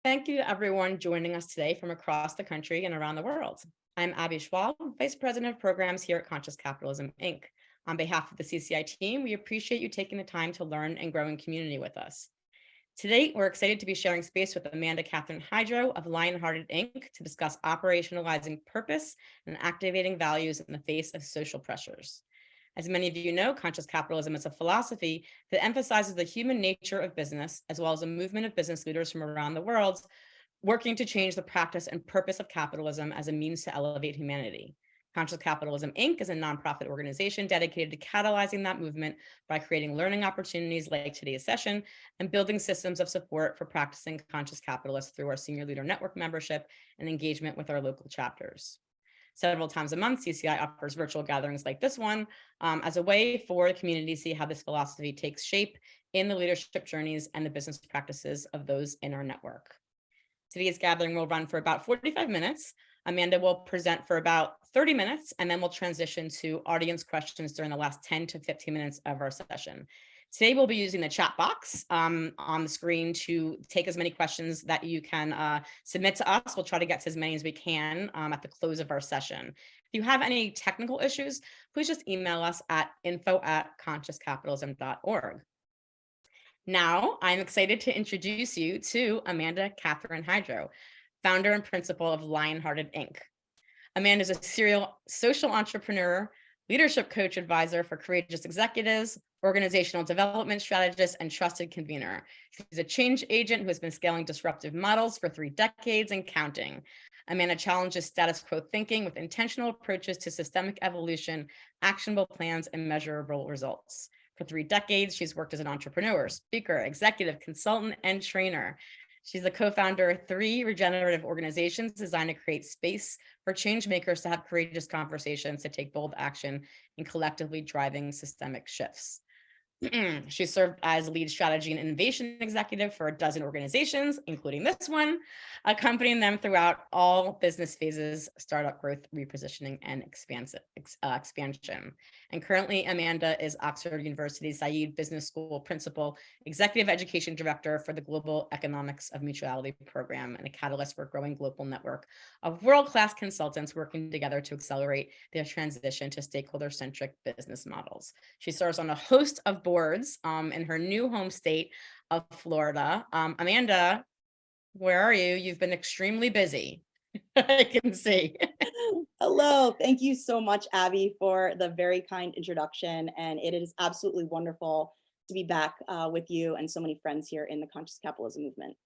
Thank you to everyone joining us today from across the country and around the world. I'm Abby Schwab, Vice President of Programs here at Conscious Capitalism, Inc. On behalf of the CCI team, we appreciate you taking the time to learn and grow in community with us. Today, we're excited to be sharing space with Amanda Kathryn Hydro of Lionhearted Inc. to discuss operationalizing purpose and activating values in the face of social pressures. As many of you know, conscious capitalism is a philosophy that emphasizes the human nature of business, as well as a movement of business leaders from around the world working to change the practice and purpose of capitalism as a means to elevate humanity. Conscious Capitalism, Inc. is a nonprofit organization dedicated to catalyzing that movement by creating learning opportunities like today's session and building systems of support for practicing conscious capitalists through our senior leader network membership and engagement with our local chapters. Several times a month, CCI offers virtual gatherings like this one as a way for the community to see how this philosophy takes shape in the leadership journeys and the business practices of those in our network. Today's gathering will run for about 45 minutes. Amanda will present for about 30 minutes, and then we'll transition to audience questions during the last 10 to 15 minutes of our session. Today, we'll be using the chat box on the screen to take as many questions that you can submit to us. We'll try to get to as many as we can at the close of our session. If you have any technical issues, please just email us at info@consciouscapitalism.org. Now, I'm excited to introduce you to Amanda Kathryn Hydro, founder and principal of Lionhearted Inc. Amanda is a serial social entrepreneur, leadership coach advisor for courageous executives, organizational development strategist, and trusted convener. She's a change agent who has been scaling disruptive models for 3 decades and counting. Amanda challenges status quo thinking with intentional approaches to systemic evolution, actionable plans, and measurable results. For 3 decades, she's worked as an entrepreneur, speaker, executive, consultant, and trainer. She's the co-founder of 3 regenerative organizations designed to create space for change makers to have courageous conversations, to take bold action in collectively driving systemic shifts. She served as lead strategy and innovation executive for 12 organizations, including this one, accompanying them throughout all business phases, startup growth, repositioning, and expansion. And currently, Amanda is Oxford University Said Business School principal, executive education director for the Global Economics of Mutuality program, and a catalyst for a growing global network of world-class consultants working together to accelerate their transition to stakeholder-centric business models. She serves on a host of boards in her new home state of Florida. Amanda, where are you? You've been extremely busy. I can see. Hello. Thank you so much, Abby, for the very kind introduction. And it is absolutely wonderful to be back with you and so many friends here in the Conscious Capitalism movement.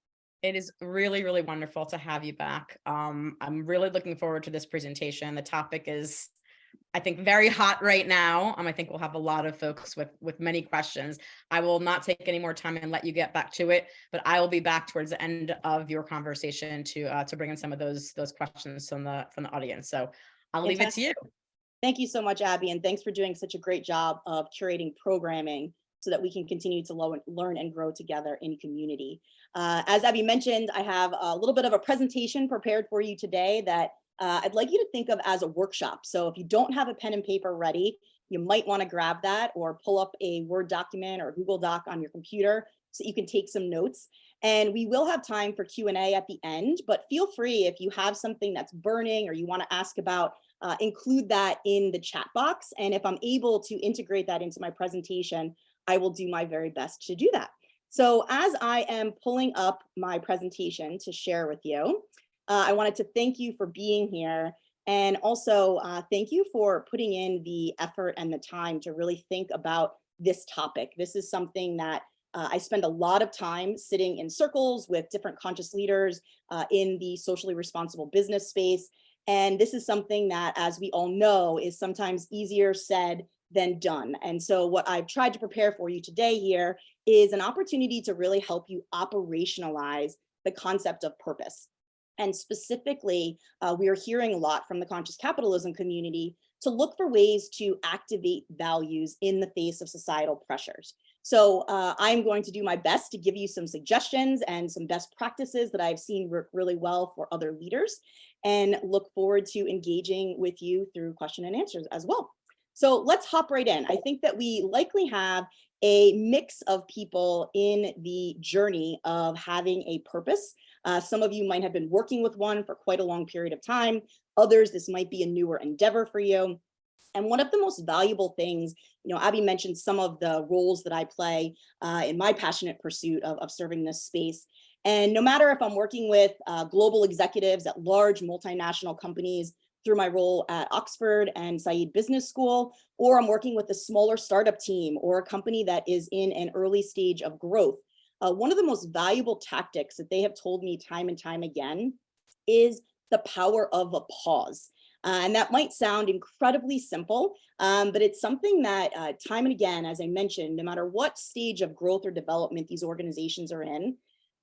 It is really, really wonderful to have you back. I'm really looking forward to this presentation. The topic is, I think, very hot right now. I think we'll have a lot of folks with many questions. I will not take any more time and let you get back to it, but I will be back towards the end of your conversation to bring in some of those questions from the audience. So I'll leave it to you. Thank you so much, Abby, and thanks for doing such a great job of curating programming so that we can continue to learn and grow together in community. As Abby mentioned, I have a little bit of a presentation prepared for you today that I'd like you to think of as a workshop. So if you don't have a pen and paper ready, you might want to grab that or pull up a Word document or Google Doc on your computer so you can take some notes. And we will have time for Q&A at the end, but feel free if you have something that's burning or you want to ask about, include that in the chat box. And if I'm able to integrate that into my presentation, I will do my very best to do that. So as I am pulling up my presentation to share with you, I wanted to thank you for being here, and also thank you for putting in the effort and the time to really think about this topic. This is something that I spend a lot of time sitting in circles with different conscious leaders in the socially responsible business space. And this is something that, as we all know, is sometimes easier said than done. And so what I've tried to prepare for you today here is an opportunity to really help you operationalize the concept of purpose. And specifically, we are hearing a lot from the conscious capitalism community to look for ways to activate values in the face of societal pressures. So I'm going to do my best to give you some suggestions and some best practices that I've seen work really well for other leaders, and look forward to engaging with you through question and answers as well. So let's hop right in. I think that we likely have a mix of people in the journey of having a purpose. Some of you might have been working with one for quite a long period of time. Others, this might be a newer endeavor for you. And one of the most valuable things, Abby mentioned some of the roles that I play in my passionate pursuit of serving this space. And no matter if I'm working with global executives at large multinational companies through my role at Oxford and Said Business School, or I'm working with a smaller startup team or a company that is in an early stage of growth, one of the most valuable tactics that they have told me time and time again is the power of a pause. And that might sound incredibly simple, but it's something that time and again, as I mentioned, no matter what stage of growth or development these organizations are in,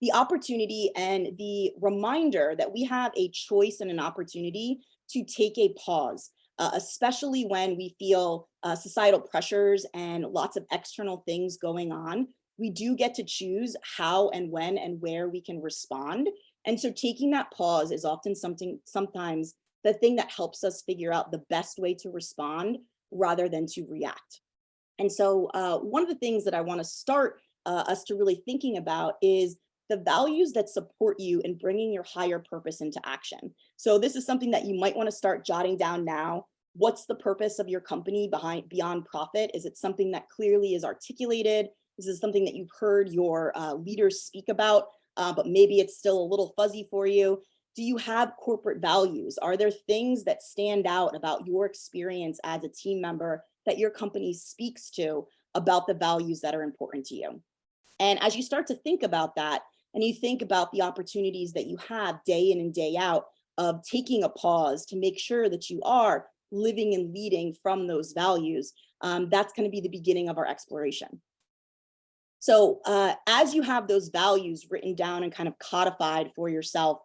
the opportunity and the reminder that we have a choice and an opportunity to take a pause, especially when we feel societal pressures and lots of external things going on. We do get to choose how and when and where we can respond. And so taking that pause is often sometimes the thing that helps us figure out the best way to respond rather than to react. And so one of the things that I want to start us to really thinking about is the values that support you in bringing your higher purpose into action. So this is something that you might want to start jotting down now. What's the purpose of your company beyond profit? Is it something that clearly is articulated? Is this something that you've heard your leaders speak about, but maybe it's still a little fuzzy for you? Do you have corporate values? Are there things that stand out about your experience as a team member that your company speaks to about the values that are important to you? And as you start to think about that, and you think about the opportunities that you have day in and day out of taking a pause to make sure that you are living and leading from those values, that's going to be the beginning of our exploration. So as you have those values written down and kind of codified for yourself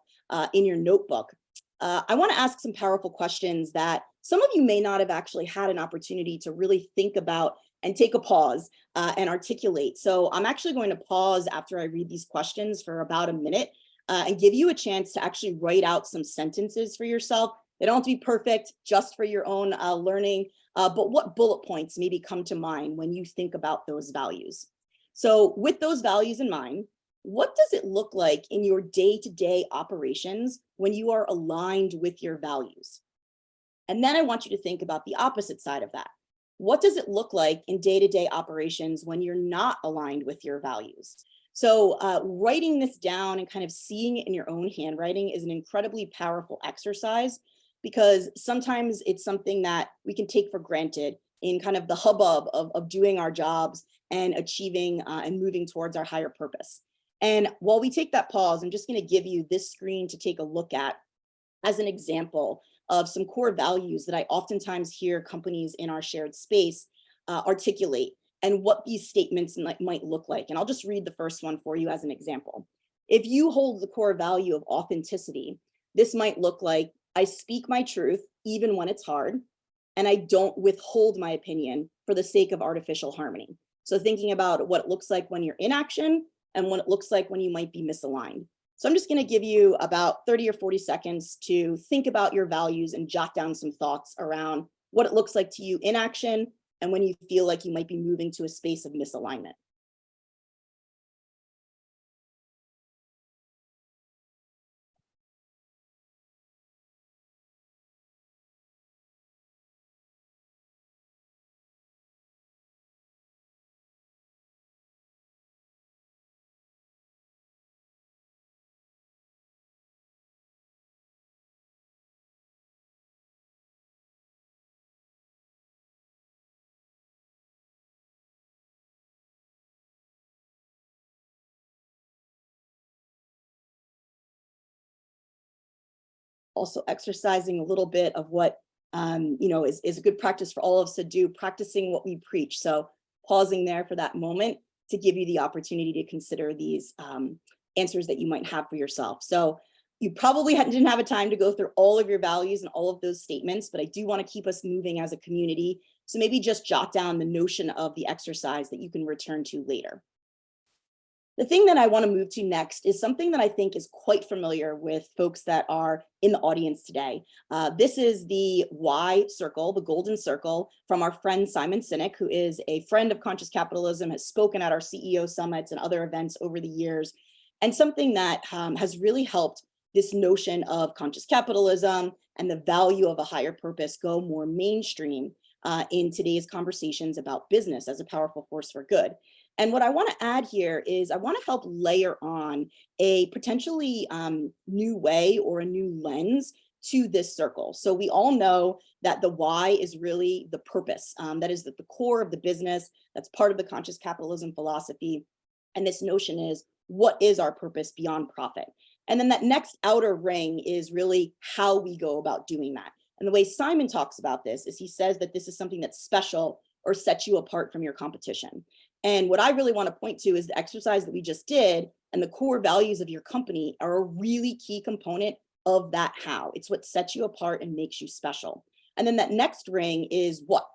in your notebook, I want to ask some powerful questions that some of you may not have actually had an opportunity to really think about and take a pause and articulate. So I'm actually going to pause after I read these questions for about a minute and give you a chance to actually write out some sentences for yourself. They don't have to be perfect, just for your own learning, but what bullet points maybe come to mind when you think about those values? So with those values in mind, what does it look like in your day-to-day operations when you are aligned with your values? And then I want you to think about the opposite side of that. What does it look like in day-to-day operations when you're not aligned with your values? So writing this down and kind of seeing it in your own handwriting is an incredibly powerful exercise, because sometimes it's something that we can take for granted in kind of the hubbub of doing our jobs and achieving and moving towards our higher purpose. And while we take that pause, I'm just going to give you this screen to take a look at as an example of some core values that I oftentimes hear companies in our shared space articulate, and what these statements might look like. And I'll just read the first one for you as an example. If you hold the core value of authenticity, this might look like, I speak my truth even when it's hard, and I don't withhold my opinion for the sake of artificial harmony. So thinking about what it looks like when you're in action and what it looks like when you might be misaligned. So I'm just going to give you about 30 or 40 seconds to think about your values and jot down some thoughts around what it looks like to you in action and when you feel like you might be moving to a space of misalignment. Also exercising a little bit of what is a good practice for all of us to do, practicing what we preach. So pausing there for that moment to give you the opportunity to consider these answers that you might have for yourself. So you probably didn't have a time to go through all of your values and all of those statements, but I do want to keep us moving as a community. So maybe just jot down the notion of the exercise that you can return to later. The thing that I want to move to next is something that I think is quite familiar with folks that are in the audience today. This is the why circle, the golden circle, from our friend Simon Sinek, who is a friend of Conscious Capitalism, has spoken at our CEO summits and other events over the years, and something that has really helped this notion of conscious capitalism and the value of a higher purpose go more mainstream in today's conversations about business as a powerful force for good. And what I want to add here is I want to help layer on a potentially new way or a new lens to this circle. So we all know that the why is really the purpose. That is at the core of the business. That's part of the conscious capitalism philosophy. And this notion is, what is our purpose beyond profit? And then that next outer ring is really how we go about doing that. And the way Simon talks about this is he says that this is something that's special or sets you apart from your competition. And what I really want to point to is the exercise that we just did, and the core values of your company are a really key component of that how. It's what sets you apart and makes you special. And then that next ring is what.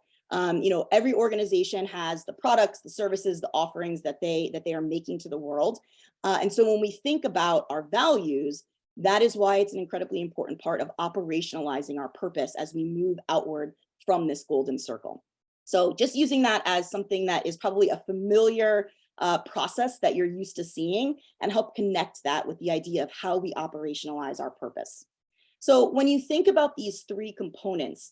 Every organization has the products, the services, the offerings that they are making to the world. And so when we think about our values, that is why it's an incredibly important part of operationalizing our purpose as we move outward from this golden circle. So just using that as something that is probably a familiar process that you're used to seeing, and help connect that with the idea of how we operationalize our purpose. So when you think about these three components,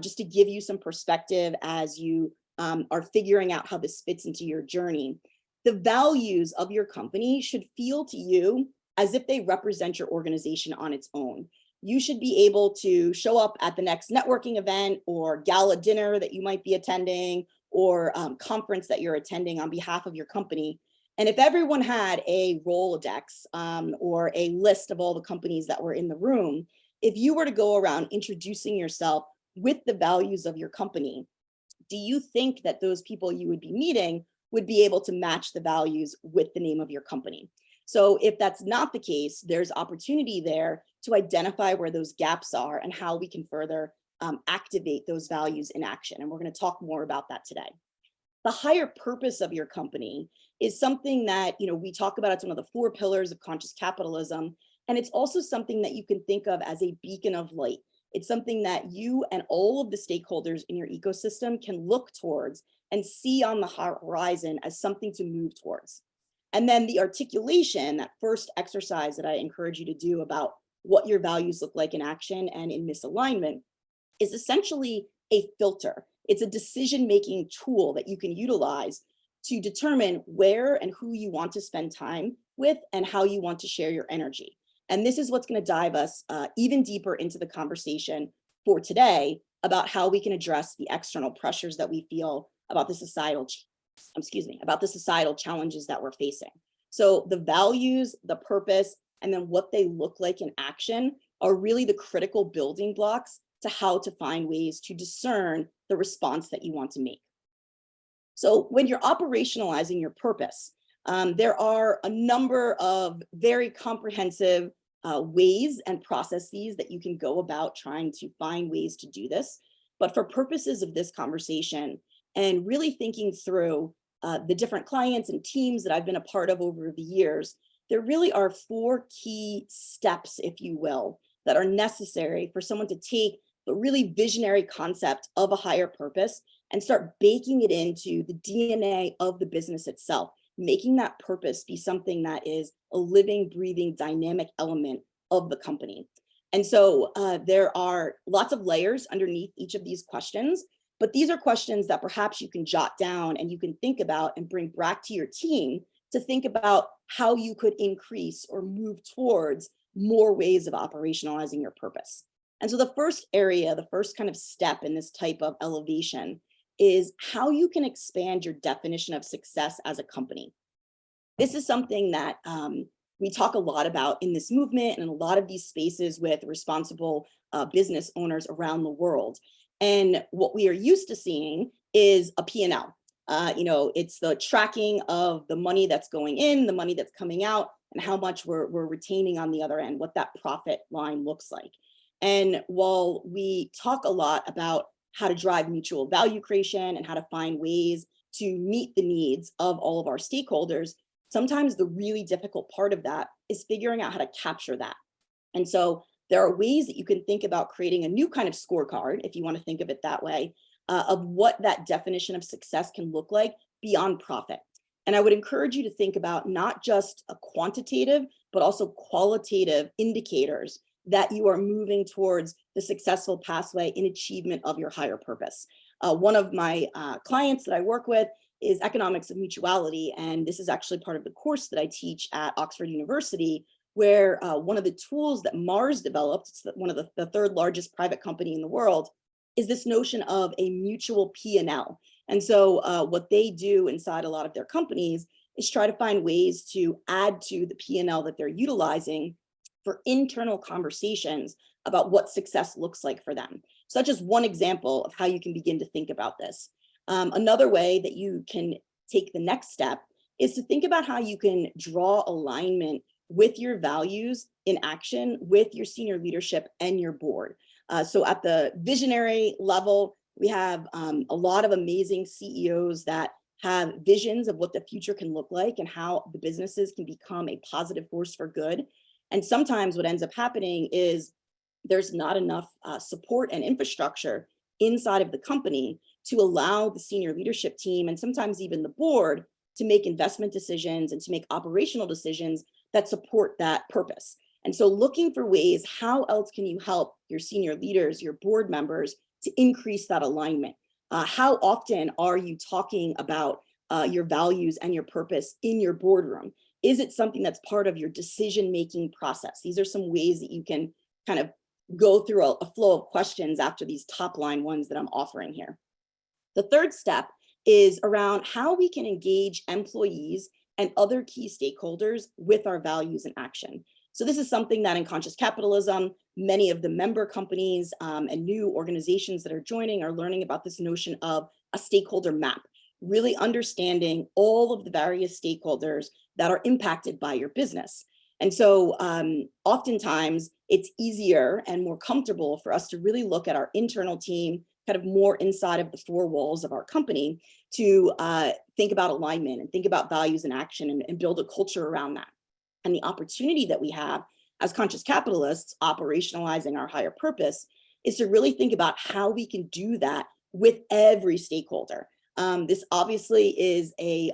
just to give you some perspective as you are figuring out how this fits into your journey, the values of your company should feel to you as if they represent your organization on its own. You should be able to show up at the next networking event or gala dinner that you might be attending, or conference that you're attending on behalf of your company. And if everyone had a Rolodex or a list of all the companies that were in the room, if you were to go around introducing yourself with the values of your company, do you think that those people you would be meeting would be able to match the values with the name of your company? So if that's not the case, there's opportunity there to identify where those gaps are and how we can further activate those values in action. And we're going to talk more about that today. The higher purpose of your company is something that, we talk about. It's one of the 4 pillars of conscious capitalism. And it's also something that you can think of as a beacon of light. It's something that you and all of the stakeholders in your ecosystem can look towards and see on the horizon as something to move towards. And then the articulation, that first exercise that I encourage you to do about what your values look like in action and in misalignment, is essentially a filter. It's a decision-making tool that you can utilize to determine where and who you want to spend time with and how you want to share your energy. And this is what's going to dive us even deeper into the conversation for today about how we can address the external pressures that we feel about the societal challenges that we're facing. So the values, the purpose, and then what they look like in action are really the critical building blocks to how to find ways to discern the response that you want to make. So when you're operationalizing your purpose, there are a number of very comprehensive ways and processes that you can go about trying to find ways to do this. But for purposes of this conversation and really thinking through the different clients and teams that I've been a part of over the years, there really are 4 key steps, if you will, that are necessary for someone to take the really visionary concept of a higher purpose and start baking it into the DNA of the business itself, making that purpose be something that is a living, breathing, dynamic element of the company. And so there are lots of layers underneath each of these questions, but these are questions that perhaps you can jot down and you can think about and bring back to your team to think about how you could increase or move towards more ways of operationalizing your purpose. And so the first area, the first kind of step in this type of elevation is how you can expand your definition of success as a company. This is something that we talk a lot about in this movement and a lot of these spaces with responsible business owners around the world. And what we are used to seeing is a P&L. It's the tracking of the money that's going in, the money that's coming out, and how much we're retaining on the other end, what that profit line looks like. And while we talk a lot about how to drive mutual value creation and how to find ways to meet the needs of all of our stakeholders, sometimes the really difficult part of that is figuring out how to capture that. And so there are ways that you can think about creating a new kind of scorecard, if you want to think of it that way, of what that definition of success can look like beyond profit. And I would encourage you to think about not just a quantitative, but also qualitative indicators that you are moving towards the successful pathway in achievement of your higher purpose. One of my clients that I work with is economics of mutuality. And this is actually part of the course that I teach at Oxford University, where one of the tools that Mars developed, it's one of the third largest private company in the world, is this notion of a mutual P&L. And so what they do inside a lot of their companies is try to find ways to add to the P&L that they're utilizing for internal conversations about what success looks like for them. So that's just one example of how you can begin to think about this. Another way that you can take the next step is to think about how you can draw alignment with your values in action with your senior leadership and your board. So at the visionary level, we have a lot of amazing CEOs that have visions of what the future can look like and how the businesses can become a positive force for good. And sometimes what ends up happening is there's not enough support and infrastructure inside of the company to allow the senior leadership team and sometimes even the board to make investment decisions and to make operational decisions that support that purpose. And so looking for ways, how else can you help your senior leaders, your board members to increase that alignment? How often are you talking about your values and your purpose in your boardroom? Is it something that's part of your decision-making process? These are some ways that you can kind of go through a flow of questions after these top line ones that I'm offering here. The third step is around how we can engage employees and other key stakeholders with our values in action. So this is something that in Conscious Capitalism, many of the member companies and new organizations that are joining are learning about this notion of a stakeholder map, really understanding all of the various stakeholders that are impacted by your business. And so oftentimes it's easier and more comfortable for us to really look at our internal team, kind of more inside of the four walls of our company, to think about alignment and think about values and action and build a culture around that. And the opportunity that we have as conscious capitalists operationalizing our higher purpose is to really think about how we can do that with every stakeholder. This obviously is a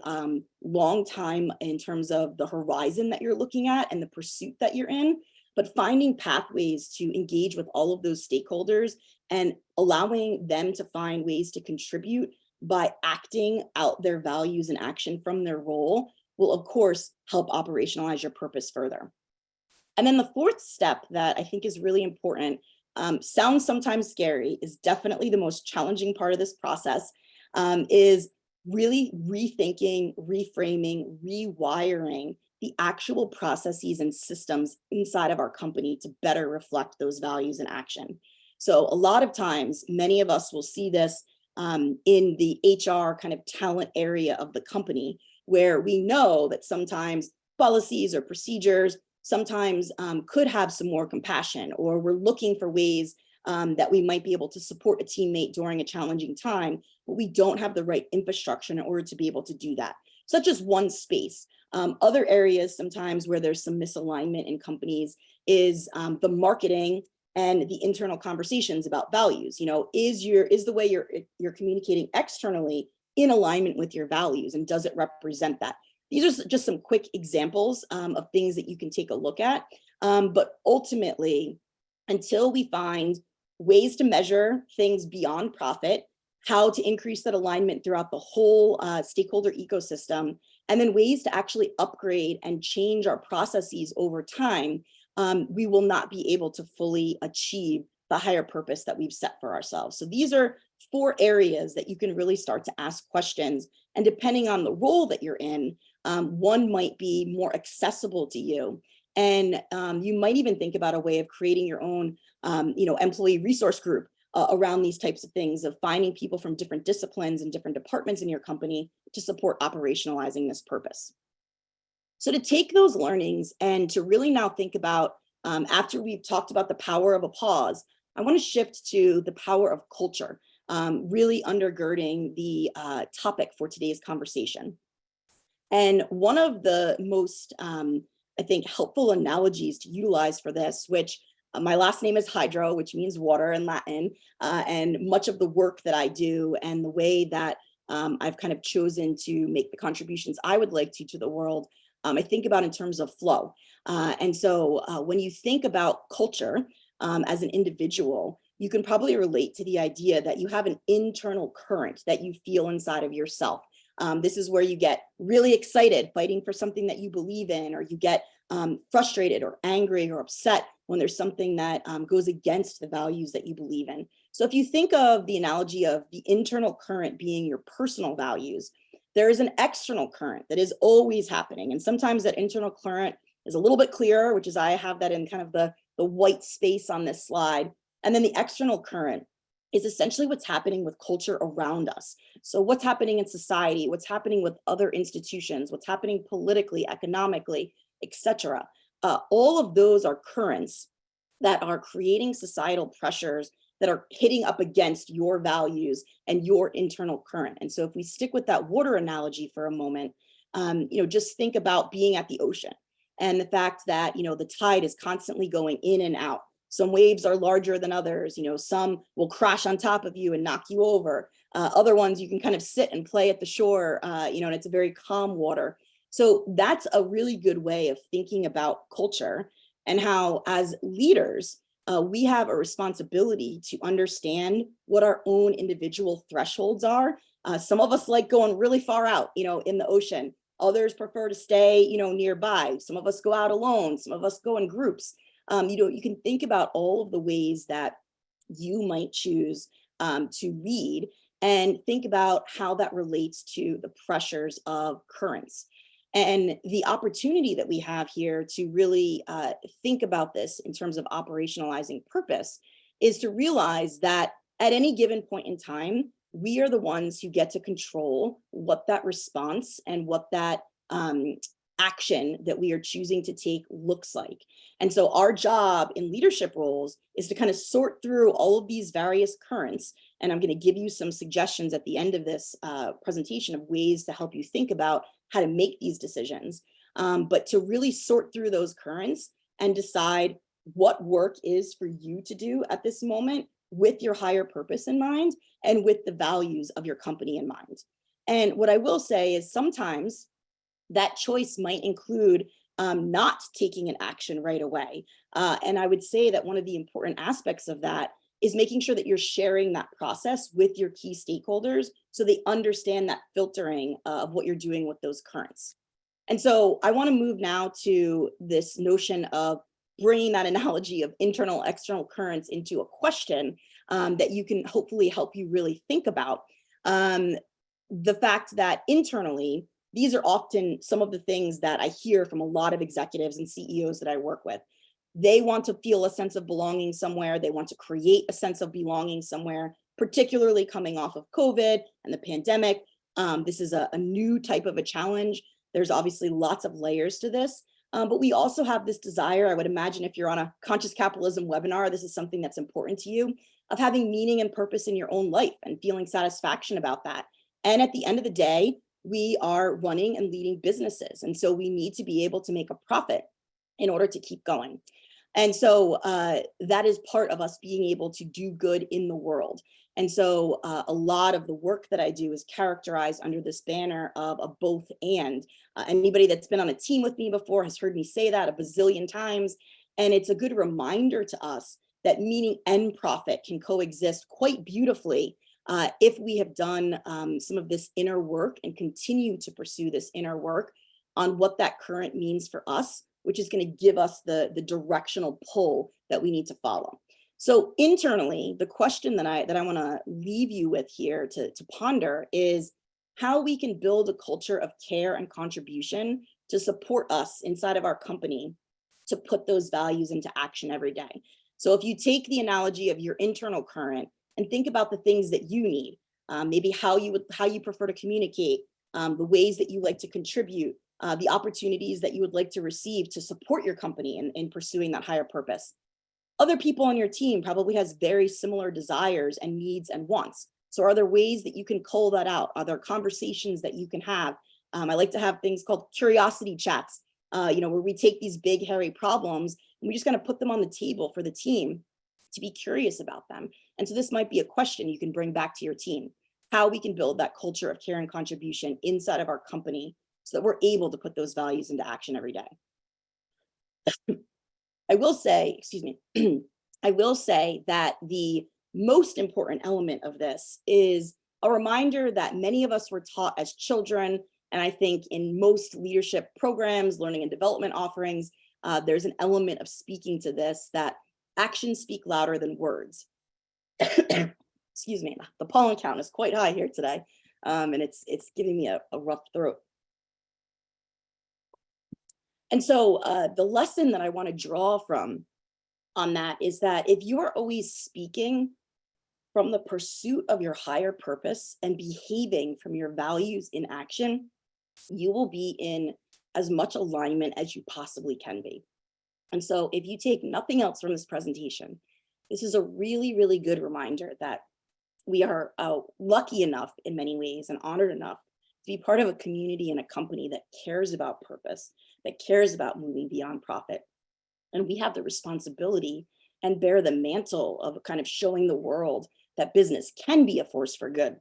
long time in terms of the horizon that you're looking at and the pursuit that you're in, but finding pathways to engage with all of those stakeholders and allowing them to find ways to contribute by acting out their values and action from their role will, of course, help operationalize your purpose further. And then the fourth step that I think is really important, sounds sometimes scary, is definitely the most challenging part of this process, is really rethinking, reframing, rewiring the actual processes and systems inside of our company to better reflect those values in action. So a lot of times, many of us will see this in the HR kind of talent area of the company, where we know that sometimes policies or procedures sometimes could have some more compassion, or we're looking for ways that we might be able to support a teammate during a challenging time, but we don't have the right infrastructure in order to be able to do that. So that's just one space. Other areas sometimes where there's some misalignment in companies is the marketing and the internal conversations about values. You know, is the way you're communicating externally in alignment with your values, and does it represent that? These are just some quick examples of things that you can take a look at. But ultimately, until we find ways to measure things beyond profit, how to increase that alignment throughout the whole stakeholder ecosystem, and then ways to actually upgrade and change our processes over time, we will not be able to fully achieve the higher purpose that we've set for ourselves. So these are 4 areas that you can really start to ask questions. And depending on the role that you're in, one might be more accessible to you. And you might even think about a way of creating your own employee resource group around these types of things, of finding people from different disciplines and different departments in your company to support operationalizing this purpose. So to take those learnings and to really now think about, after we've talked about the power of a pause, I want to shift to the power of culture, really undergirding the topic for today's conversation. And one of the most, I think, helpful analogies to utilize for this, which my last name is Hydro, which means water in Latin, and much of the work that I do and the way that I've kind of chosen to make the contributions I would like to the world, I think about in terms of flow. And so when you think about culture as an individual, you can probably relate to the idea that you have an internal current that you feel inside of yourself. This is where you get really excited fighting for something that you believe in, or you get frustrated or angry or upset when there's something that goes against the values that you believe in. So if you think of the analogy of the internal current being your personal values, there is an external current that is always happening. And sometimes that internal current is a little bit clearer, which is I have that in kind of the white space on this slide. And then the external current is essentially what's happening with culture around us. So what's happening in society, what's happening with other institutions, what's happening politically, economically, etc. All of those are currents that are creating societal pressures that are hitting up against your values and your internal current. And so if we stick with that water analogy for a moment, just think about being at the ocean and the fact that, the tide is constantly going in and out. Some waves are larger than others, some will crash on top of you and knock you over. Other ones you can kind of sit and play at the shore, and it's a very calm water. So that's a really good way of thinking about culture and how, as leaders, we have a responsibility to understand what our own individual thresholds are. Some of us like going really far out, in the ocean. Others prefer to stay, nearby. Some of us go out alone. Some of us go in groups. You can think about all of the ways that you might choose to lead and think about how that relates to the pressures of currents. And the opportunity that we have here to really think about this in terms of operationalizing purpose is to realize that at any given point in time, we are the ones who get to control what that response and what that action that we are choosing to take looks like. And so our job in leadership roles is to kind of sort through all of these various currents. And I'm going to give you some suggestions at the end of this presentation of ways to help you think about how to make these decisions, but to really sort through those currents and decide what work is for you to do at this moment with your higher purpose in mind and with the values of your company in mind. And what I will say is sometimes that choice might include not taking an action right away. And I would say that one of the important aspects of that is making sure that you're sharing that process with your key stakeholders so they understand that filtering of what you're doing with those currents. And so I want to move now to this notion of bringing that analogy of internal, external currents into a question that you can hopefully help you really think about. The fact that internally, these are often some of the things that I hear from a lot of executives and CEOs that I work with. They want to feel a sense of belonging somewhere. They want to create a sense of belonging somewhere, particularly coming off of COVID and the pandemic. This is a new type of a challenge. There's obviously lots of layers to this, but we also have this desire, I would imagine if you're on a Conscious Capitalism webinar, this is something that's important to you, of having meaning and purpose in your own life and feeling satisfaction about that. And at the end of the day, we are running and leading businesses. And so we need to be able to make a profit in order to keep going. And so that is part of us being able to do good in the world. And so a lot of the work that I do is characterized under this banner of a both and. Anybody that's been on a team with me before has heard me say that a bazillion times. And it's a good reminder to us that meaning and profit can coexist quite beautifully if we have done some of this inner work and continue to pursue this inner work on what that current means for us, which is going to give us the directional pull that we need to follow. So internally, the question that I want to leave you with here to ponder is how we can build a culture of care and contribution to support us inside of our company to put those values into action every day. So if you take the analogy of your internal current and think about the things that you need, maybe how you prefer to communicate, the ways that you like to contribute, the opportunities that you would like to receive to support your company in pursuing that higher purpose. Other people on your team probably has very similar desires and needs and wants. So are there ways that you can cull that out? Are there conversations that you can have I like to have things called curiosity chats, where we take these big, hairy problems and we just kind of put them on the table for the team to be curious about them. And so this might be a question you can bring back to your team, how we can build that culture of care and contribution inside of our company so that we're able to put those values into action every day. I will say, I will say that the most important element of this is a reminder that many of us were taught as children, and I think in most leadership programs, learning and development offerings, there's an element of speaking to this, that actions speak louder than words. Excuse me, the pollen count is quite high here today, and it's giving me a rough throat. And so the lesson that I want to draw from on that is that if you are always speaking from the pursuit of your higher purpose and behaving from your values in action, you will be in as much alignment as you possibly can be. And so if you take nothing else from this presentation, this is a really, really good reminder that we are lucky enough in many ways and honored enough to be part of a community and a company that cares about purpose, that cares about moving beyond profit. And we have the responsibility and bear the mantle of kind of showing the world that business can be a force for good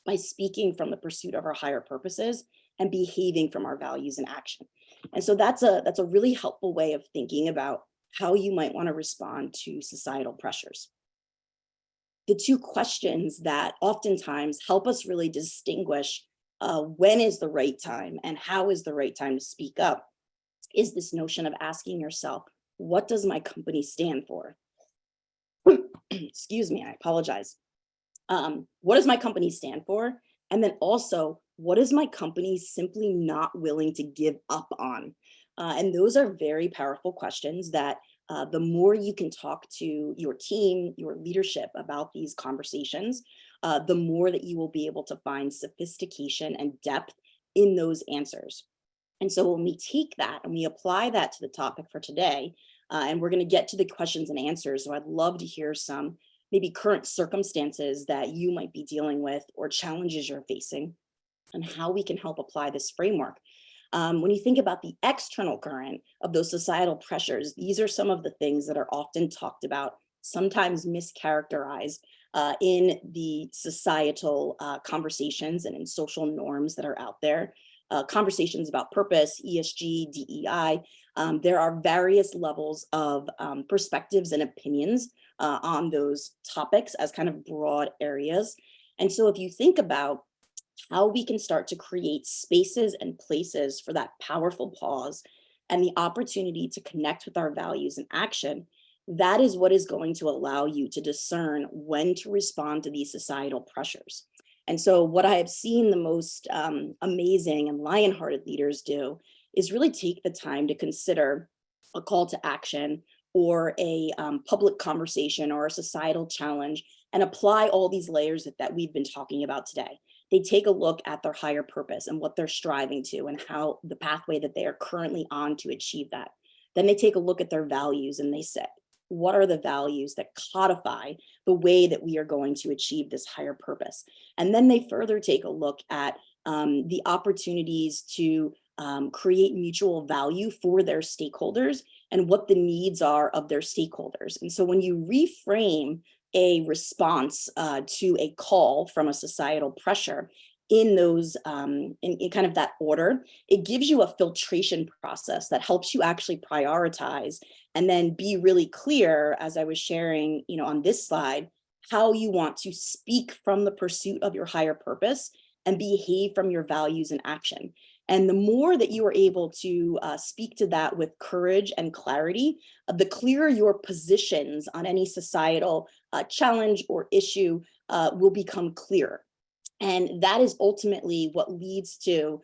by speaking from the pursuit of our higher purposes and behaving from our values in action. And so that's a really helpful way of thinking about how you might want to respond to societal pressures. The two questions that oftentimes help us really distinguish when is the right time and how is the right time to speak up is this notion of asking yourself, what does my company stand for? Excuse me, I apologize. What does my company stand for? And then also, what is my company simply not willing to give up on? And those are very powerful questions that the more you can talk to your team, your leadership about these conversations, the more that you will be able to find sophistication and depth in those answers. And so when we take that and we apply that to the topic for today, and we're going to get to the questions and answers, so I'd love to hear some maybe current circumstances that you might be dealing with or challenges you're facing and how we can help apply this framework. When you think about the external current of those societal pressures, these are some of the things that are often talked about, sometimes mischaracterized in the societal conversations and in social norms that are out there. Conversations about purpose, ESG, DEI. There are various levels of perspectives and opinions on those topics as kind of broad areas. And so if you think about how we can start to create spaces and places for that powerful pause and the opportunity to connect with our values in action, that is what is going to allow you to discern when to respond to these societal pressures. And so what I have seen the most amazing and lion-hearted leaders do is really take the time to consider a call to action or a public conversation or a societal challenge and apply all these layers that we've been talking about today. They take a look at their higher purpose and what they're striving to and how the pathway that they are currently on to achieve that. Then they take a look at their values and they say, what are the values that codify the way that we are going to achieve this higher purpose? And then they further take a look at the opportunities to create mutual value for their stakeholders and what the needs are of their stakeholders. And so when you reframe a response to a call from a societal pressure in those, in kind of that order, it gives you a filtration process that helps you actually prioritize and then be really clear, as I was sharing, on this slide, how you want to speak from the pursuit of your higher purpose and behave from your values in action. And the more that you are able to speak to that with courage and clarity, the clearer your positions on any societal challenge or issue will become clearer. And that is ultimately what leads to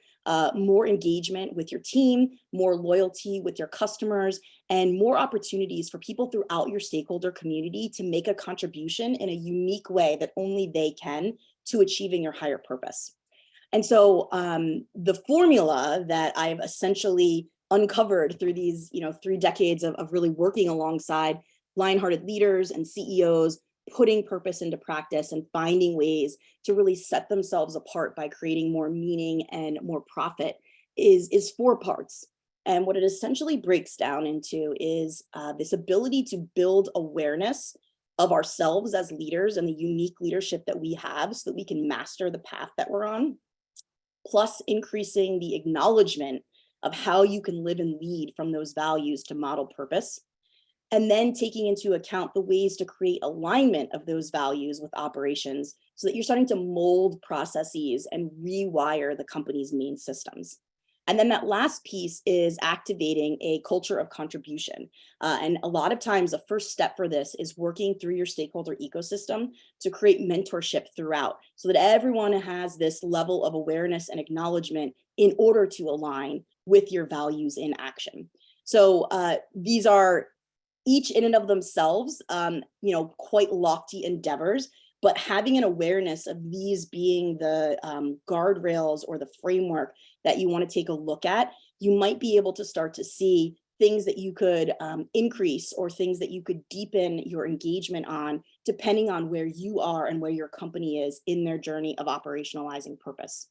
more engagement with your team, more loyalty with your customers, and more opportunities for people throughout your stakeholder community to make a contribution in a unique way that only they can to achieving your higher purpose. And so the formula that I've essentially uncovered through these 3 decades of really working alongside lion-hearted leaders and CEOs putting purpose into practice and finding ways to really set themselves apart by creating more meaning and more profit is 4 parts. And what it essentially breaks down into is this ability to build awareness of ourselves as leaders and the unique leadership that we have so that we can master the path that we're on, plus increasing the acknowledgement of how you can live and lead from those values to model purpose, and then taking into account the ways to create alignment of those values with operations so that you're starting to mold processes and rewire the company's main systems. And then that last piece is activating a culture of contribution. And a lot of times the first step for this is working through your stakeholder ecosystem to create mentorship throughout so that everyone has this level of awareness and acknowledgement in order to align with your values in action. So these are each in and of themselves, quite lofty endeavors, but having an awareness of these being the guardrails or the framework that you want to take a look at, you might be able to start to see things that you could increase or things that you could deepen your engagement on, depending on where you are and where your company is in their journey of operationalizing purpose.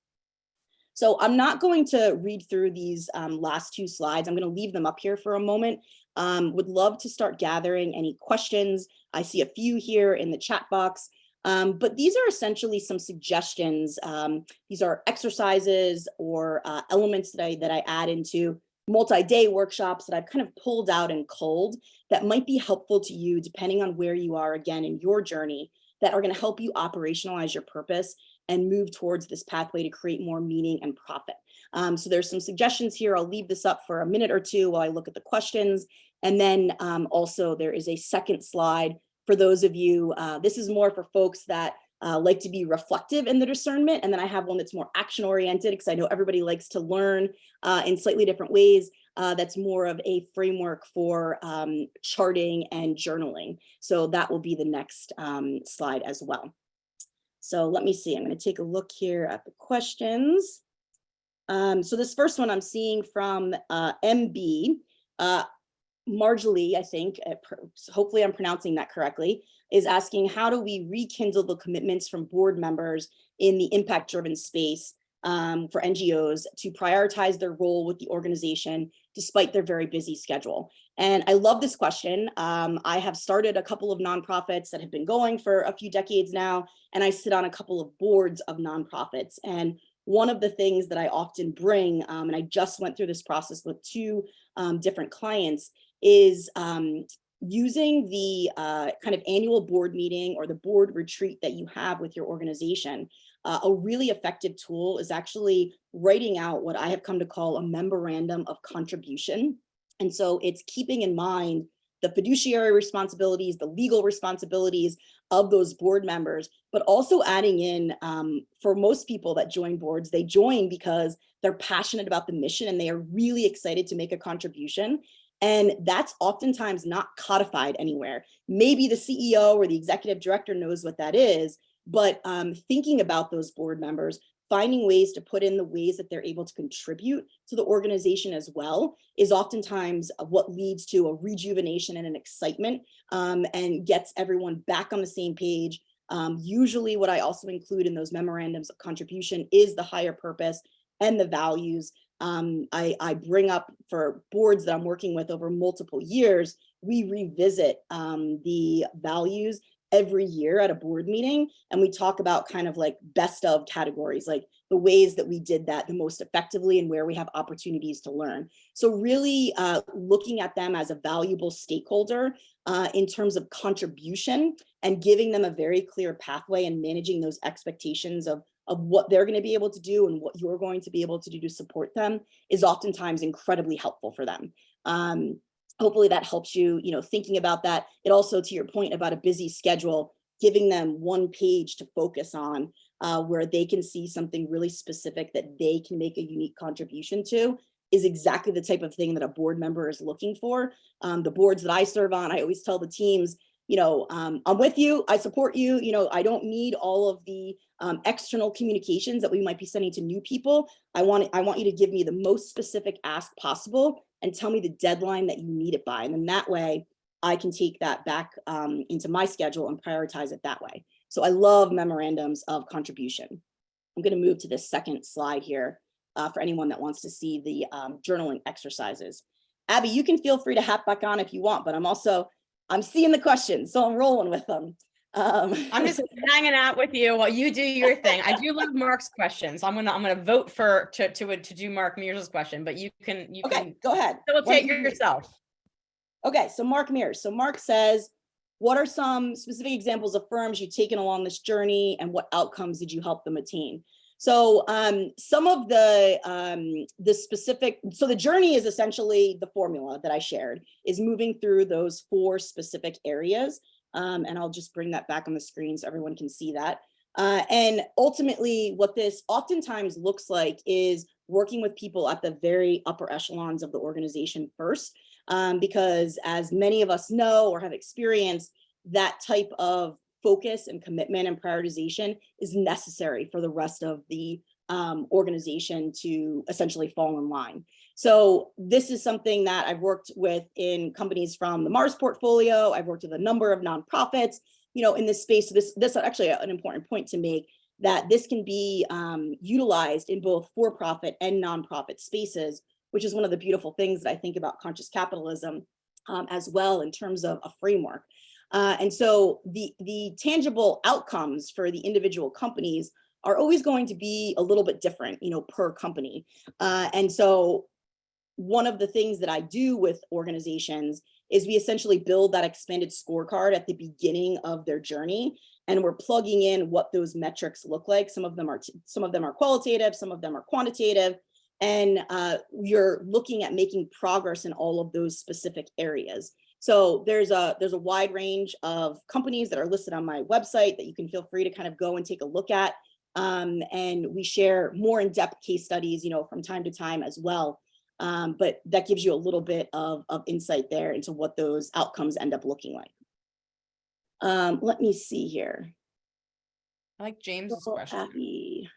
So I'm not going to read through these last 2 slides. I'm going to leave them up here for a moment. Would love to start gathering any questions. I see a few here in the chat box. But these are essentially some suggestions. These are exercises or elements that I add into multi-day workshops that I've kind of pulled out and culled that might be helpful to you depending on where you are again in your journey, that are going to help you operationalize your purpose and move towards this pathway to create more meaning and profit. So there's some suggestions here. I'll leave this up for a minute or 2 while I look at the questions. And then also there is a second slide for those of you. This is more for folks that like to be reflective in the discernment. And then I have one that's more action oriented because I know everybody likes to learn in slightly different ways. That's more of a framework for charting and journaling. So that will be the next slide as well. So let me see, I'm going to take a look here at the questions. So this first one I'm seeing from MB, Marjorie, I think, hopefully I'm pronouncing that correctly, is asking, how do we rekindle the commitments from board members in the impact-driven space for NGOs to prioritize their role with the organization despite their very busy schedule? And I love this question. I have started a couple of nonprofits that have been going for a few decades now, and I sit on a couple of boards of nonprofits. And one of the things that I often bring, and I just went through this process with 2 different clients, is using the kind of annual board meeting or the board retreat that you have with your organization. A really effective tool is actually writing out what I have come to call a memorandum of contribution. And so it's keeping in mind the fiduciary responsibilities, the legal responsibilities of those board members, but also adding in, for most people that join boards, they join because they're passionate about the mission and they are really excited to make a contribution. And that's oftentimes not codified anywhere. Maybe the CEO or the executive director knows what that is, but thinking about those board members, finding ways to put in the ways that they're able to contribute to the organization as well is oftentimes what leads to a rejuvenation and an excitement and gets everyone back on the same page. Usually what I also include in those memorandums of contribution is the higher purpose and the values. I bring up for boards that I'm working with over multiple years, we revisit the values every year at a board meeting. And we talk about kind of like best of categories, like the ways that we did that the most effectively and where we have opportunities to learn. So really looking at them as a valuable stakeholder in terms of contribution and giving them a very clear pathway and managing those expectations of what they're going to be able to do and what you're going to be able to do to support them is oftentimes incredibly helpful for them. Hopefully that helps you, thinking about that. It also, to your point about a busy schedule, giving them one page to focus on where they can see something really specific that they can make a unique contribution to is exactly the type of thing that a board member is looking for. The boards that I serve on, I always tell the teams, I'm with you, I support you, I don't need all of the external communications that we might be sending to new people. I want you to give me the most specific ask possible and tell me the deadline that you need it by. And then that way I can take that back into my schedule and prioritize it that way. So I love memorandums of contribution. I'm going to move to this second slide here for anyone that wants to see the journaling exercises. Abby, you can feel free to hop back on if you want, but I'm seeing the questions, so I'm rolling with them. I'm just hanging out with you while you do your thing. I do love Mark's questions. I'm gonna vote to do Mark Mears' question, but you can go ahead. Facilitate yourself. Okay, so Mark Mears. So Mark says, what are some specific examples of firms you've taken along this journey, and what outcomes did you help them attain? So some of the specific, so the journey is essentially the formula that I shared, is moving through those 4 specific areas. And I'll just bring that back on the screen so everyone can see that. And ultimately, what this oftentimes looks like is working with people at the very upper echelons of the organization first, because as many of us know or have experienced, that type of focus and commitment and prioritization is necessary for the rest of the organization to essentially fall in line. So this is something that I've worked with in companies from the Mars portfolio. I've worked with a number of nonprofits, in this space. So this is actually an important point to make, that this can be utilized in both for-profit and nonprofit spaces, which is one of the beautiful things that I think about conscious capitalism as well, in terms of a framework. And so the tangible outcomes for the individual companies are always going to be a little bit different, per company. And so one of the things that I do with organizations is we essentially build that expanded scorecard at the beginning of their journey, and we're plugging in what those metrics look like. Some of them are qualitative, some of them are quantitative, and you're looking at making progress in all of those specific areas. So there's a wide range of companies that are listed on my website that you can feel free to kind of go and take a look at. And we share more in-depth case studies, from time to time as well. But that gives you a little bit of insight there into what those outcomes end up looking like. Let me see here. I like James's question. Abby.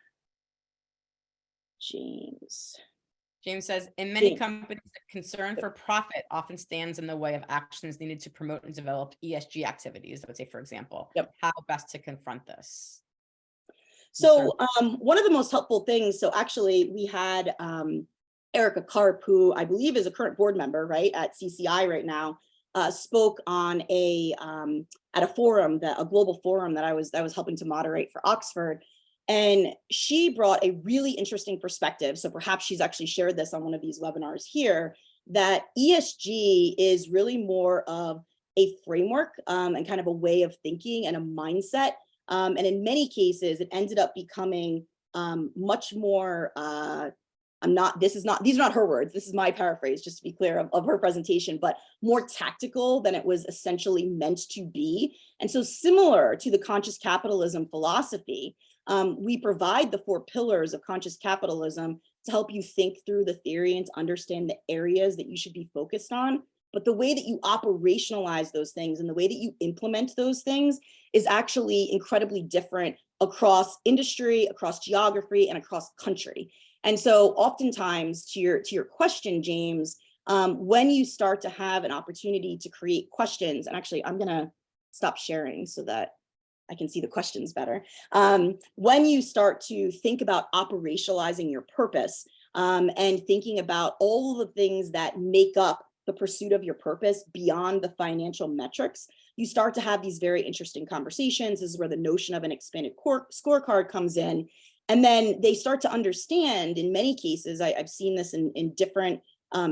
James says, in many companies, concern for profit often stands in the way of actions needed to promote and develop ESG activities. I would say, for example, how best to confront this? So one of the most helpful things, so actually we had Erica Karp, who I believe is a current board member, right, at CCI right now, spoke on at a forum, a global forum that I was helping to moderate for Oxford. And she brought a really interesting perspective. So perhaps she's actually shared this on one of these webinars here, that ESG is really more of a framework and kind of a way of thinking and a mindset. And in many cases, it ended up becoming much more, these are not her words, this is my paraphrase, just to be clear, of her presentation, but more tactical than it was essentially meant to be. And so similar to the conscious capitalism philosophy, we provide the 4 pillars of conscious capitalism to help you think through the theory and to understand the areas that you should be focused on. But the way that you operationalize those things and the way that you implement those things is actually incredibly different across industry, across geography, and across country. And so oftentimes, to your question, James, when you start to have an opportunity to create questions, and actually I'm gonna stop sharing so that I can see the questions better. When you start to think about operationalizing your purpose and thinking about all of the things that make up the pursuit of your purpose beyond the financial metrics, you start to have these very interesting conversations. This is where the notion of an expanded scorecard comes in. And then they start to understand, in many cases, I've seen this in different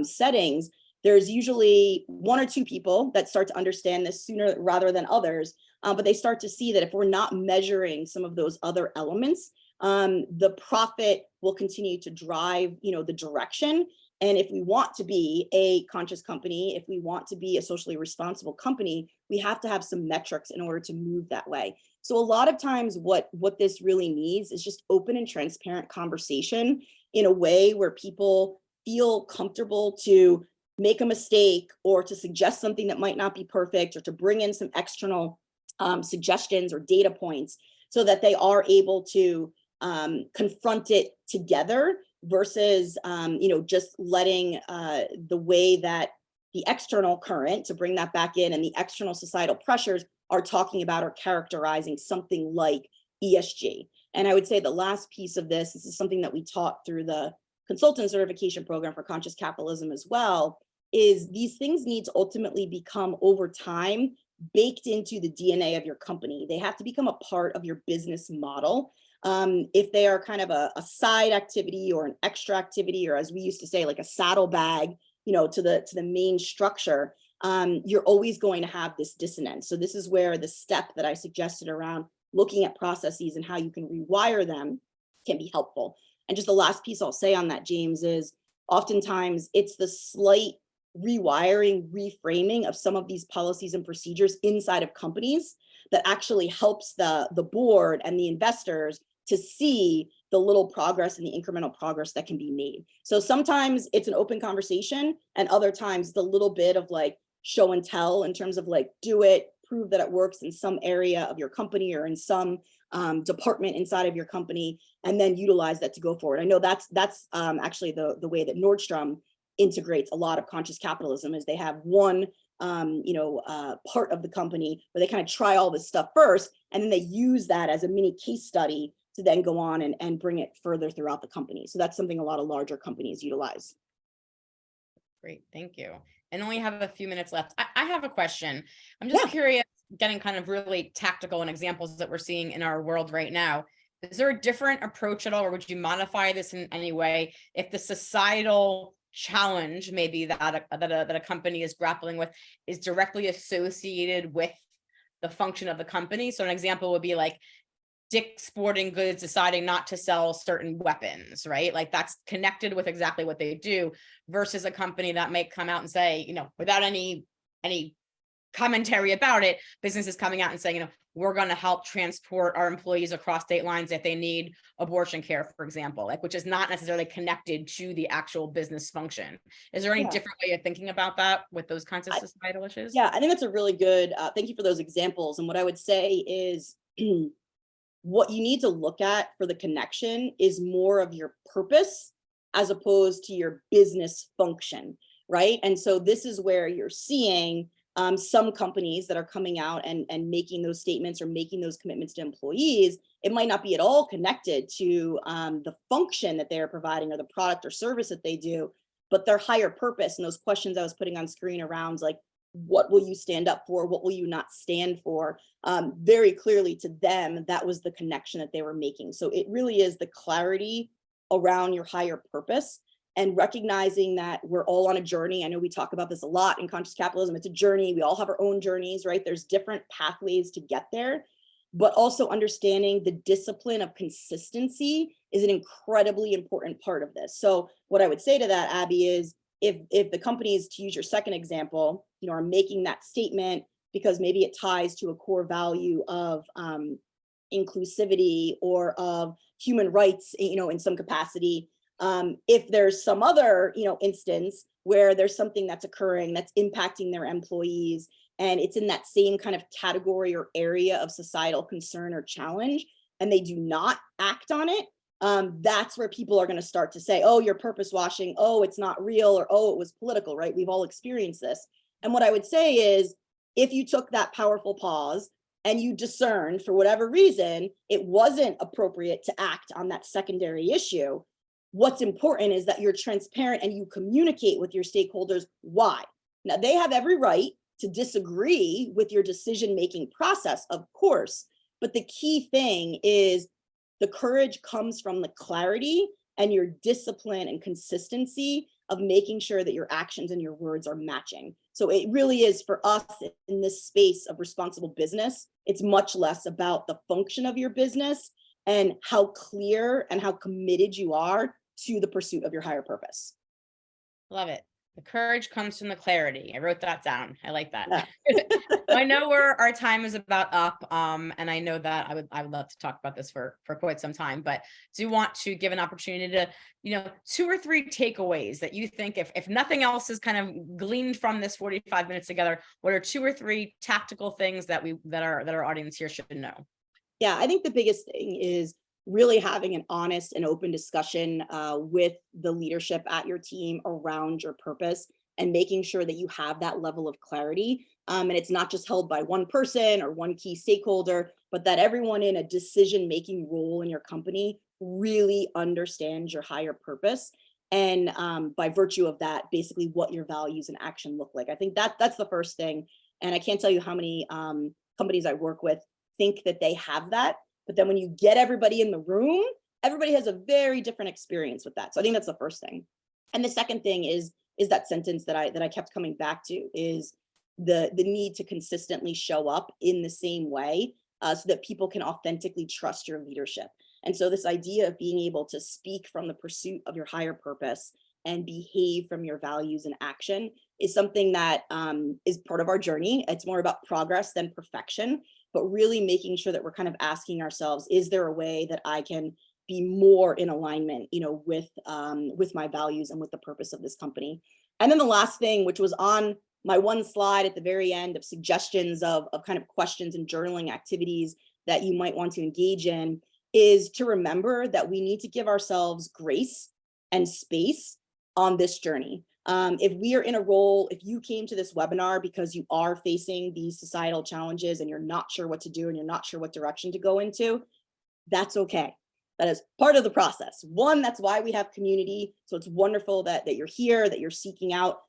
settings, there's usually 1 or 2 people that start to understand this sooner rather than others. But they start to see that if we're not measuring some of those other elements, the profit will continue to drive, the direction. And if we want to be a conscious company, if we want to be a socially responsible company, we have to have some metrics in order to move that way. So a lot of times what this really needs is just open and transparent conversation in a way where people feel comfortable to make a mistake or to suggest something that might not be perfect or to bring in some external suggestions or data points so that they are able to confront it together versus, just letting the way that the external current, to bring that back in, and the external societal pressures are talking about or characterizing something like ESG. And I would say the last piece of this is something that we taught through the consultant certification program for conscious capitalism as well, is these things need to ultimately become over time baked into the DNA of your company. They have to become a part of your business model. If they are kind of a side activity or an extra activity, or as we used to say, like a saddlebag, to the main structure, you're always going to have this dissonance. So this is where the step that I suggested around looking at processes and how you can rewire them can be helpful. And just the last piece I'll say on that, James, is oftentimes it's the slight rewiring, reframing of some of these policies and procedures inside of companies that actually helps the board and the investors to see the little progress and the incremental progress that can be made. So sometimes it's an open conversation, and other times the little bit of like show and tell in terms of like, do it, prove that it works in some area of your company or in some department inside of your company, and then utilize that to go forward. I know that's actually the way that Nordstrom integrates a lot of conscious capitalism, is they have one part of the company where they kind of try all this stuff first, and then they use that as a mini case study to then go on and bring it further throughout the company. So that's something a lot of larger companies utilize. Great, thank you. And only have a few minutes left. I have a question. I'm just curious, getting kind of really tactical and examples that we're seeing in our world right now. Is there a different approach at all, or would you modify this in any way if the societal challenge maybe that a company is grappling with is directly associated with the function of the company? So an example would be like Dick's Sporting Goods deciding not to sell certain weapons, right? Like that's connected with exactly what they do, versus a company that might come out and say, without any commentary about it, businesses coming out and saying, we're going to help transport our employees across state lines if they need abortion care, for example, like, which is not necessarily connected to the actual business function. Is there any different way of thinking about that with those kinds of societal issues? Yeah, I think that's a really good, thank you for those examples. And what I would say is what you need to look at for the connection is more of your purpose as opposed to your business function, right? And so this is where you're seeing some companies that are coming out and making those statements or making those commitments to employees. It might not be at all connected to the function that they're providing or the product or service that they do, but their higher purpose. And those questions I was putting on screen around, like, what will you stand up for? What will you not stand for? Very clearly to them, that was the connection that they were making. So it really is the clarity around your higher purpose and recognizing that we're all on a journey. I know we talk about this a lot in conscious capitalism. It's a journey. We all have our own journeys, right? There's different pathways to get there, but also understanding the discipline of consistency is an incredibly important part of this. So what I would say to that, Abby, is if the companies, to use your second example, are making that statement because maybe it ties to a core value of inclusivity or of human rights, in some capacity. If there's some other, instance where there's something that's occurring that's impacting their employees, and it's in that same kind of category or area of societal concern or challenge, and they do not act on it, that's where people are going to start to say, oh, you're purpose washing, oh, it's not real, or oh, it was political, right? We've all experienced this. And what I would say is, if you took that powerful pause and you discerned for whatever reason it wasn't appropriate to act on that secondary issue, what's important is that you're transparent and you communicate with your stakeholders why. Now, they have every right to disagree with your decision-making process, of course, but the key thing is the courage comes from the clarity and your discipline and consistency of making sure that your actions and your words are matching. So it really is, for us in this space of responsible business, it's much less about the function of your business and how clear and how committed you are to the pursuit of your higher purpose. Love it. The courage comes from the clarity. I wrote that down. I like that. Yeah. I know our time is about up, and I know that I would love to talk about this for quite some time, but do want to give an opportunity to, 2 or 3 takeaways that you think, if nothing else is kind of gleaned from this 45 minutes together, what are 2 or 3 tactical things that our audience here should know? Yeah, I think the biggest thing is really having an honest and open discussion with the leadership at your team around your purpose. and making sure that you have that level of clarity. And it's not just held by one person or one key stakeholder, but that everyone in a decision-making role in your company really understands your higher purpose. And by virtue of that, basically what your values and action look like. I think that's the first thing. And I can't tell you how many companies I work with think that they have that. But then when you get everybody in the room, everybody has a very different experience with that. So I think that's the first thing. And the second thing is that sentence that I kept coming back to, is the need to consistently show up in the same way, so that people can authentically trust your leadership. And so this idea of being able to speak from the pursuit of your higher purpose and behave from your values and action is something that is part of our journey. It's more about progress than perfection, but really making sure that we're kind of asking ourselves, is there a way that I can be more in alignment, with my values and with the purpose of this company? And then the last thing, which was on my one slide at the very end of suggestions of kind of questions and journaling activities that you might want to engage in, is to remember that we need to give ourselves grace and space on this journey. If we are in a role, if you came to this webinar because you are facing these societal challenges and you're not sure what to do and you're not sure what direction to go into, that's okay. That is part of the process. One, that's why we have community. So it's wonderful that you're here, that you're seeking out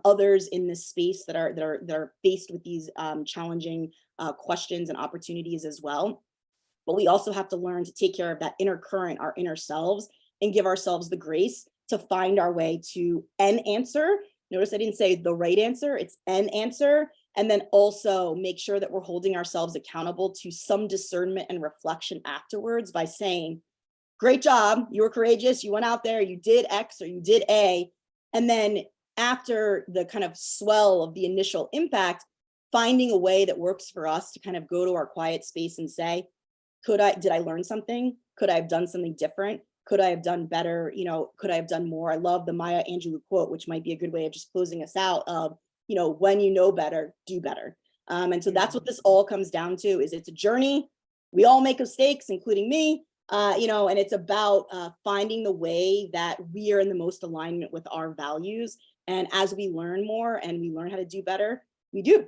others in this space that are faced with these challenging questions and opportunities as well. But we also have to learn to take care of that inner current, our inner selves, and give ourselves the grace to find our way to an answer. Notice I didn't say the right answer, it's an answer. And then also make sure that we're holding ourselves accountable to some discernment and reflection afterwards by saying, great job, you were courageous, you went out there, you did X or you did A. And then after the kind of swell of the initial impact, finding a way that works for us to kind of go to our quiet space and say, did I learn something? Could I have done something different? Could I have done better? Could I have done more? I love the Maya Angelou quote, which might be a good way of just closing us out of, when you know better, do better. And so that's what this all comes down to, is it's a journey. We all make mistakes, including me, and it's about finding the way that we are in the most alignment with our values. And as we learn more and we learn how to do better, we do.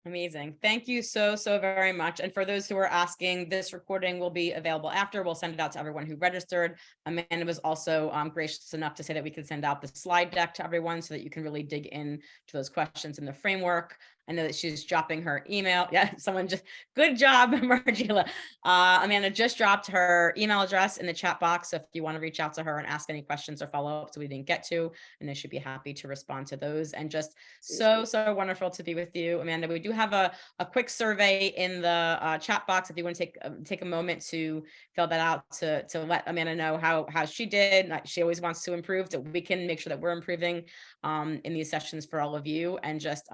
Amazing. Thank you so very much. And for those who are asking, this recording will be available after. We'll send it out to everyone who registered. Amanda was also gracious enough to say that we could send out the slide deck to everyone so that you can really dig in to those questions in the framework. I know that she's dropping her email. Yeah, someone just, good job, Margila. Amanda just dropped her email address in the chat box. So if you want to reach out to her and ask any questions or follow up that we didn't get to, and they should be happy to respond to those. And just so wonderful to be with you, Amanda. We do have a quick survey in the chat box if you want to take a moment to fill that out to let Amanda know how she did. She always wants to improve, so we can make sure that we're improving in these sessions for all of you. And just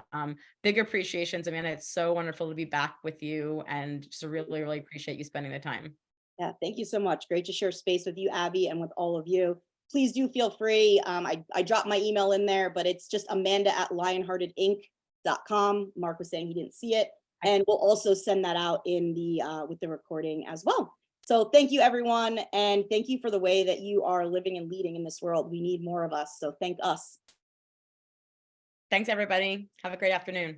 big appreciations, Amanda. It's so wonderful to be back with you, and just really appreciate you spending the time. Yeah, thank you so much. Great to share space with you, Abby, and with all of you. Please do feel free. I dropped my email in there, but it's just amanda@lionheartedinc.com. Mark was saying he didn't see it, and we'll also send that out in the with the recording as well. So thank you, everyone, and thank you for the way that you are living and leading in this world. We need more of us, so thank us. Thanks, everybody. Have a great afternoon.